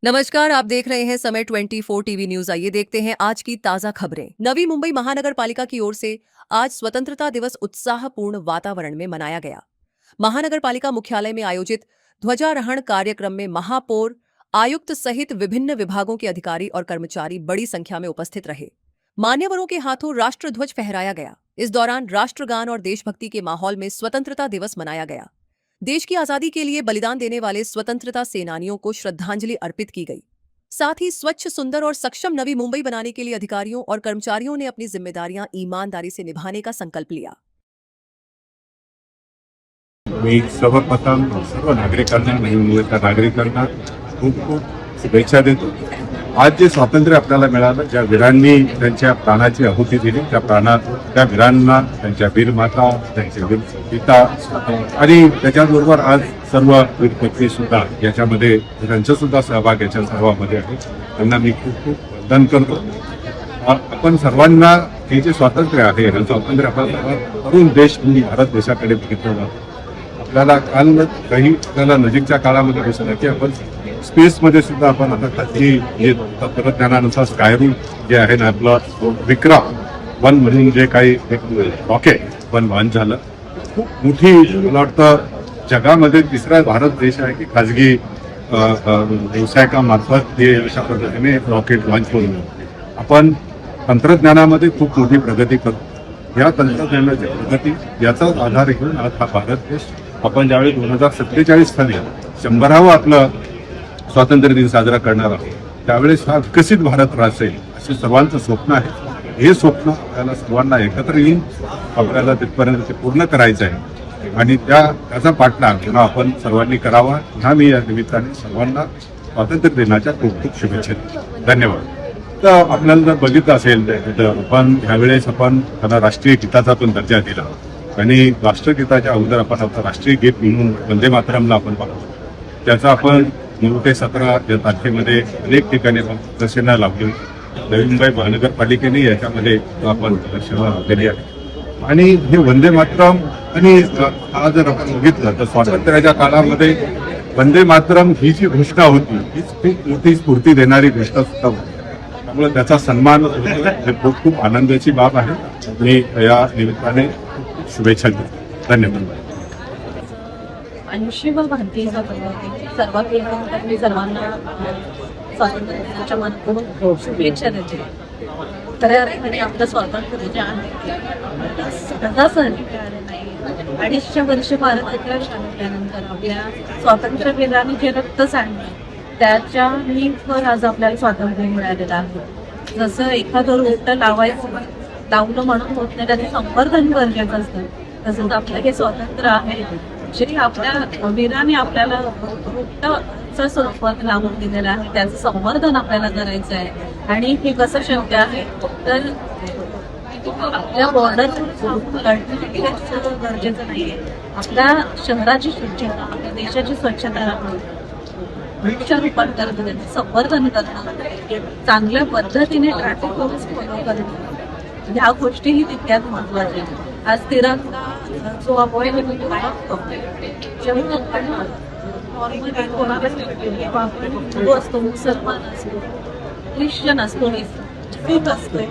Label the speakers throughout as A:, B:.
A: नमस्कार, आप देख रहे हैं समय 24 टीवी न्यूज। आइए देखते हैं आज की ताजा खबरें। नवी मुंबई महानगर पालिका की ओर से आज स्वतंत्रता दिवस उत्साहपूर्ण वातावरण में मनाया गया। महानगर पालिका मुख्यालय में आयोजित ध्वजारोहण कार्यक्रम में महापौर, आयुक्त सहित विभिन्न विभागों के अधिकारी और कर्मचारी बड़ी संख्या में उपस्थित रहे। मान्यवरों के हाथों राष्ट्र ध्वज फहराया गया। इस दौरान राष्ट्रगान और देशभक्ति के माहौल में स्वतंत्रता दिवस मनाया गया। देश की आजादी के लिए बलिदान देने वाले स्वतंत्रता सेनानियों को श्रद्धांजलि अर्पित की गई। साथ ही स्वच्छ, सुंदर और सक्षम नवी मुंबई बनाने के लिए अधिकारियों और कर्मचारियों ने अपनी जिम्मेदारियां ईमानदारी से निभाने का संकल्प लिया।
B: मी सर्वप्रथम सर्व नागरिकांना, नवी मुंबईच्या नागरिकांना खूप खूप शुभेच्छा देतो। आज जे स्वातंत्र्य आपल्याला मिळालं, ज्या वीरांनी त्यांच्या प्राणाची आहुती दिली, त्या वीरांना, त्यांच्या वीरमाता, त्यांचे वीर पिता आणि त्याच्याबरोबर आज सर्व वीरपत्नी सुद्धा याच्यामध्ये त्यांचा सुद्धा सहभाग याच्या सर्वांमध्ये आहे। त्यांना मी खूप खूप वंदन करतो। आपण सर्वांना हे जे स्वातंत्र्य आहे, हे स्वातंत्र्य आपला तरुण देश म्हणजे भारत देशाकडे बघितलं जातं। आपल्याला काल काही आपल्याला नजीकच्या काळामध्ये दिसलं की आपण स्पेसमध्ये सुद्धा आपण आता खाजगी जे तंत्रज्ञानानुसार स्कायरूट जे आहे ना, आपलं विक्रम-1 म्हणून जे काही रॉकेट पण लॉन्च झालं, खूप मोठी, मला वाटतं जगामध्ये तिसरा भारत देश आहे की खाजगी व्यवसायिकामार्फत ते अशा पद्धतीने रॉकेट लॉन्च करून आपण तंत्रज्ञानामध्ये खूप मोठी प्रगती करतो। या तंत्रज्ञानाची प्रगती याचाच आधार घेऊन आज हा भारत देश आपण ज्यावेळी 2047 साली 100वा आपलं स्वातंत्र्य दिन साजरा करणार आहोत, त्यावेळेस हा विकसित भारत राज्य असेल असे सर्वांचं स्वप्न आहे। हे स्वप्न आपल्याला सर्वांना एकत्र येऊन आपल्याला तिथपर्यंत ते पूर्ण करायचं आहे आणि त्याचा पाठलाग जेव्हा आपण सर्वांनी करावा, ह्या मी या निमित्ताने सर्वांना स्वातंत्र्य दिनाच्या खूप खूप शुभेच्छा देतो। धन्यवाद। तर आपल्याला जर बघितलं असेल तर आपण ह्यावेळेस आपण त्यांना राष्ट्रीय गीताचा पण दर्जा दिला आणि राष्ट्रगीताच्या अगोदर आपण आता राष्ट्रीय गीत म्हणून वंदे मातरमला आपण पाहतो। त्याचा आपण 9 ते 17 या तारखेमध्ये अनेक ठिकाणी आपण प्रदर्शनं लावली। नवी मुंबई महानगरपालिकेने याच्यामध्ये आपण प्रदर्शनं लावलेली आहे आणि हे वंदे मातरम आणि हा जर आपण बघितलं तर स्वातंत्र्याच्या काळामध्ये वंदे मातरम ही जी घोषणा होती हीच खूप मोठी स्फूर्ती देणारी घोषणा सुद्धा होती। त्यामुळे त्याचा सन्मान हे खूप आनंदाची बाब आहे। मी या निमित्ताने शुभेच्छा देतो। धन्यवाद।
C: 80वा भारतीय स्वातंत्र्य सर्वात प्रथम मी सर्वांना स्वातंत्र्य दिनाच्या मनपूर्वक शुभेच्छा देते। खऱ्या अर्थाने आपलं स्वातंत्र्य जे आहे सहजासहजी मिळाले नाही। 250 वर्ष भारत स्वातंत्र्यानंतर आपल्या स्वातंत्र्यवीरांनी जे रक्त सांडलं त्याच्या नीतीवर आज आपल्याला स्वातंत्र्य मिळालेलं आहे। जसं एखादं रोपट लावलं म्हणून होत नाही, त्याचं संवर्धन गरजेचं असतं, तसंच आपलं हे स्वातंत्र्य आहे जे आपल्या वीरांनी आपल्याला रोपटाचं स्वरूपात लावून दिलेलं आहे, त्याचं संवर्धन आपल्याला करायचं आहे। आणि हे कसं शक्य आहे तर आपल्या बॉर्डर गरजेचं नाहीये, आपल्या शहराची स्वच्छता, आपल्या देशाची स्वच्छता राखणं, वृक्षारोपण करणं, त्याचं संवर्धन करणं, चांगल्या पद्धतीने ट्रॅफिक रूल्स फॉलो करणं, ह्या गोष्टीही तितक्यात महत्त्वाच्या आहेत। आज तिरंगा जो आपण हिंदू असतो, मुसलमान असतो, ख्रिश्चन असतो, शीख असतो,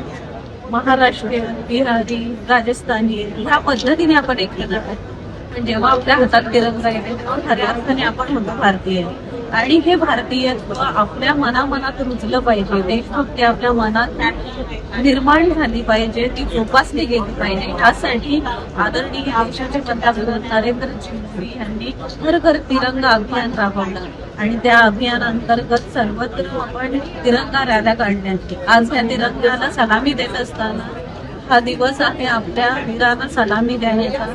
C: महाराष्ट्रीयन, बिहारी, राजस्थानी, ह्या पद्धतीने आपण एकत्र आहोत। पण जेव्हा आपल्या हातात तिरंगा येते तेव्हा खऱ्या अर्थाने आपण म्हणतो भारतीय, आणि हे भारतीय आपल्या मनामनात रुजलं पाहिजे, देशभक्ती आपल्या मनात निर्माण झाली पाहिजे, ती जोपासली गेली पाहिजे। यासाठी आदरणीय देशाचे पंतप्रधान नरेंद्रजी मोदी यांनी घर घर तिरंगा अभियान राबवलं आणि त्या अभियानांतर्गत सर्वत्र आपण तिरंगा रॅल्या काढण्यात। आज या तिरंगाला सलामी देत असताना हा दिवस आहे आपल्या वीरांना सलामी देण्याचा,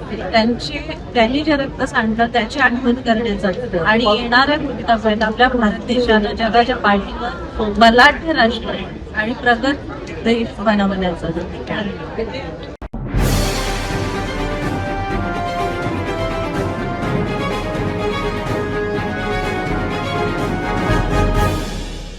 C: त्यांनी जे रक्त सांडलं त्याची आठवण करण्याचा आणि येणाऱ्या भविष्यात आपल्या भारत देशाला जगाच्या पाठीवर बलाढ्य राष्ट्र आणि प्रगत देश बनवण्याचा।